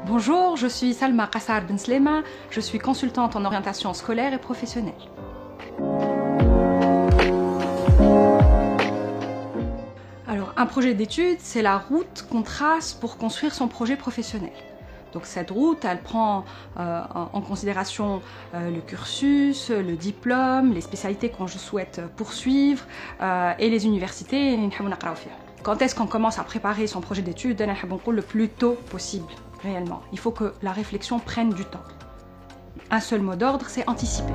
Bonjour, je suis Salma Qassar Ben Slema, je suis consultante en orientation scolaire et professionnelle. Alors, un projet d'études, c'est la route qu'on trace pour construire son projet professionnel. Donc cette route, elle prend en considération le cursus, le diplôme, les spécialités qu'on souhaite poursuivre et les universités. Quand est-ce qu'on commence à préparer son projet d'études? Le plus tôt possible, réellement. Il faut que la réflexion prenne du temps. Un seul mot d'ordre, c'est anticiper.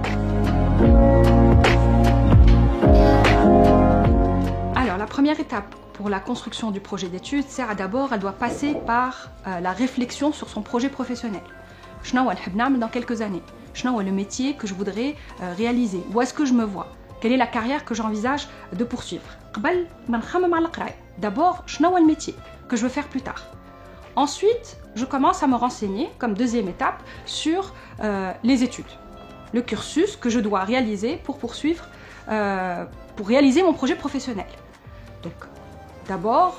Alors, la première étape pour la construction du projet d'études, c'est d'abord, elle doit passer par la réflexion sur son projet professionnel. Dans quelques années, le métier que je voudrais réaliser, où est-ce que je me vois, quelle est la carrière que j'envisage de poursuivre. D'abord, le métier que je veux faire plus tard. Ensuite, je commence à me renseigner, comme deuxième étape, sur les études, le cursus que je dois réaliser pour poursuivre, pour réaliser mon projet professionnel. Donc, d'abord,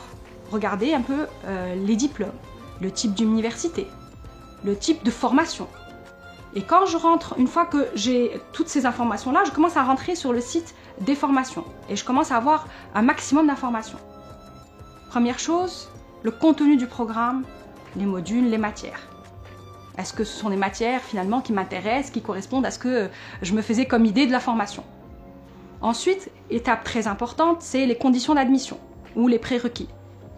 regardez un peu les diplômes, le type d'université, le type de formation. Et quand je rentre, une fois que j'ai toutes ces informations-là, je commence à rentrer sur le site des formations et je commence à avoir un maximum d'informations. Première chose, le contenu du programme, les modules, les matières. Est-ce que ce sont des matières finalement qui m'intéressent, qui correspondent à ce que je me faisais comme idée de la formation? Ensuite, étape très importante, c'est les conditions d'admission ou les prérequis.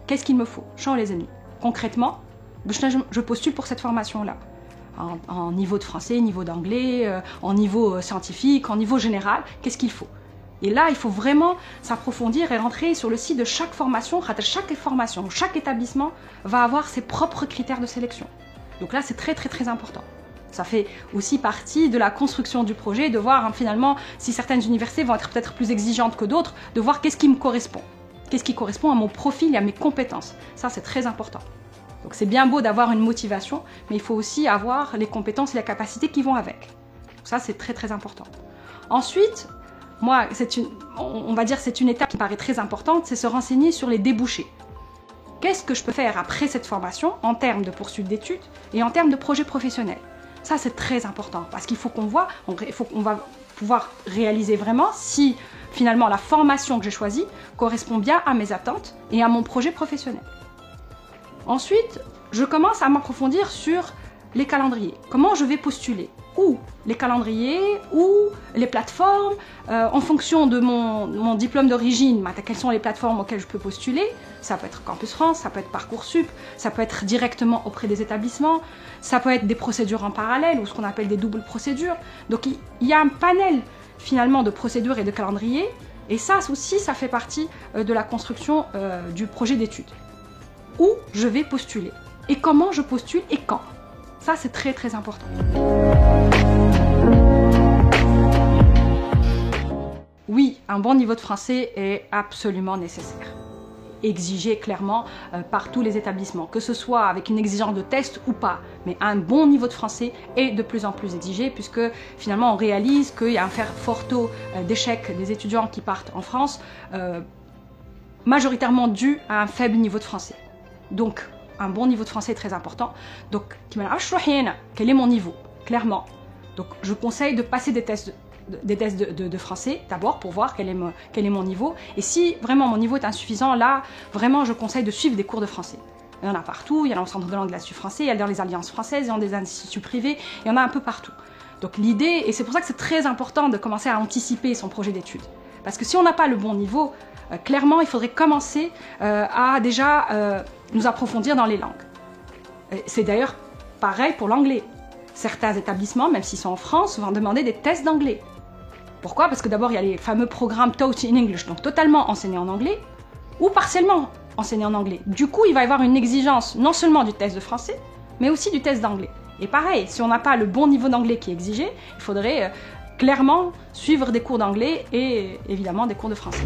Qu'est-ce qu'il me faut? Les amis. Concrètement, je postule pour cette formation-là. En niveau de français, niveau d'anglais, en niveau scientifique, en niveau général, qu'est-ce qu'il faut? Et là, il faut vraiment s'approfondir et rentrer sur le site de chaque formation. Chaque formation, chaque établissement va avoir ses propres critères de sélection. Donc là, c'est très très très important. Ça fait aussi partie de la construction du projet, de voir finalement si certaines universités vont être peut-être plus exigeantes que d'autres, de voir qu'est-ce qui me correspond. Qu'est-ce qui correspond à mon profil et à mes compétences. Ça, c'est très important. Donc c'est bien beau d'avoir une motivation, mais il faut aussi avoir les compétences et la capacité qui vont avec. Donc ça, c'est très très important. Ensuite, moi, on va dire c'est une étape qui paraît très importante, c'est se renseigner sur les débouchés. Qu'est-ce que je peux faire après cette formation en termes de poursuite d'études et en termes de projet professionnel? Ça, c'est très important parce qu'il faut qu'on voit, on va pouvoir réaliser vraiment si finalement la formation que j'ai choisie correspond bien à mes attentes et à mon projet professionnel. Ensuite, je commence à m'approfondir sur les calendriers. Comment je vais postuler? Où les calendriers, où les plateformes, en fonction de mon diplôme d'origine, quelles sont les plateformes auxquelles je peux postuler? Ça peut être Campus France, ça peut être Parcoursup, ça peut être directement auprès des établissements, ça peut être des procédures en parallèle ou ce qu'on appelle des doubles procédures. Donc il y a un panel finalement de procédures et de calendriers et ça aussi, ça fait partie de la construction du projet d'études. Où je vais postuler et comment je postule et quand. Ça, c'est très très important. Oui, un bon niveau de français est absolument nécessaire. Exigé clairement par tous les établissements, que ce soit avec une exigence de test ou pas. Mais un bon niveau de français est de plus en plus exigé puisque finalement on réalise qu'il y a un fort taux d'échec des étudiants qui partent en France, majoritairement dû à un faible niveau de français. Donc, un bon niveau de français est très important. Donc, quel est mon niveau? Clairement. Donc, je conseille de passer des tests de français d'abord pour voir quel est mon niveau. Et si vraiment mon niveau est insuffisant, là, vraiment, je conseille de suivre des cours de français. Il y en a partout. Il y en a au Centre de langue de l'Institut français, il y a dans les alliances françaises, il y en a des instituts privés, il y en a un peu partout. Donc, l'idée, et c'est pour ça que c'est très important de commencer à anticiper son projet d'études. Parce que si on n'a pas le bon niveau, clairement, il faudrait commencer à déjà nous approfondir dans les langues. C'est d'ailleurs pareil pour l'anglais. Certains établissements, même s'ils sont en France, vont demander des tests d'anglais. Pourquoi? Parce que d'abord, il y a les fameux programmes Taught in English, donc totalement enseignés en anglais, ou partiellement enseignés en anglais. Du coup, il va y avoir une exigence non seulement du test de français, mais aussi du test d'anglais. Et pareil, si on n'a pas le bon niveau d'anglais qui est exigé, il faudrait clairement suivre des cours d'anglais et évidemment des cours de français.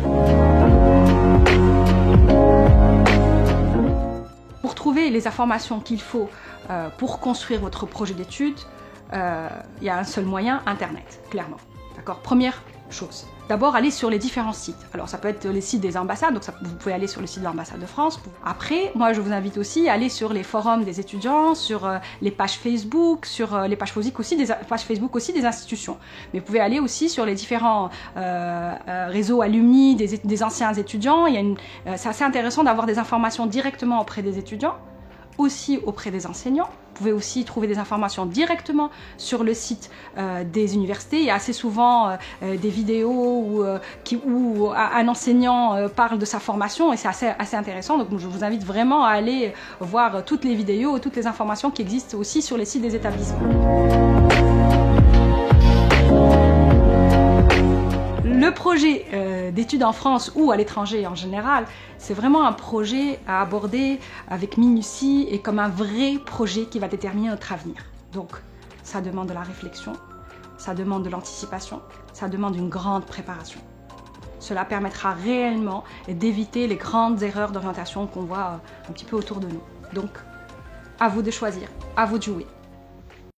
Pour trouver les informations qu'il faut pour construire votre projet d'études, il y a un seul moyen, Internet, clairement. D'accord ? Première choses. D'abord, aller sur les différents sites. Alors, ça peut être les sites des ambassades, donc vous pouvez aller sur le site de l'ambassade de France. Après, moi, je vous invite aussi à aller sur les forums des étudiants, sur les pages Facebook, sur les pages Facebook aussi des institutions. Mais vous pouvez aller aussi sur les différents réseaux alumni des anciens étudiants. C'est assez intéressant d'avoir des informations directement auprès des étudiants, aussi auprès des enseignants. Vous pouvez aussi trouver des informations directement sur le site des universités. Il y a assez souvent des vidéos où un enseignant parle de sa formation et c'est assez intéressant. Donc je vous invite vraiment à aller voir toutes les vidéos, toutes les informations qui existent aussi sur les sites des établissements. Le projet d'études en France ou à l'étranger en général, c'est vraiment un projet à aborder avec minutie et comme un vrai projet qui va déterminer notre avenir. Donc, ça demande de la réflexion, ça demande de l'anticipation, ça demande une grande préparation. Cela permettra réellement d'éviter les grandes erreurs d'orientation qu'on voit un petit peu autour de nous. Donc, à vous de choisir, à vous de jouer.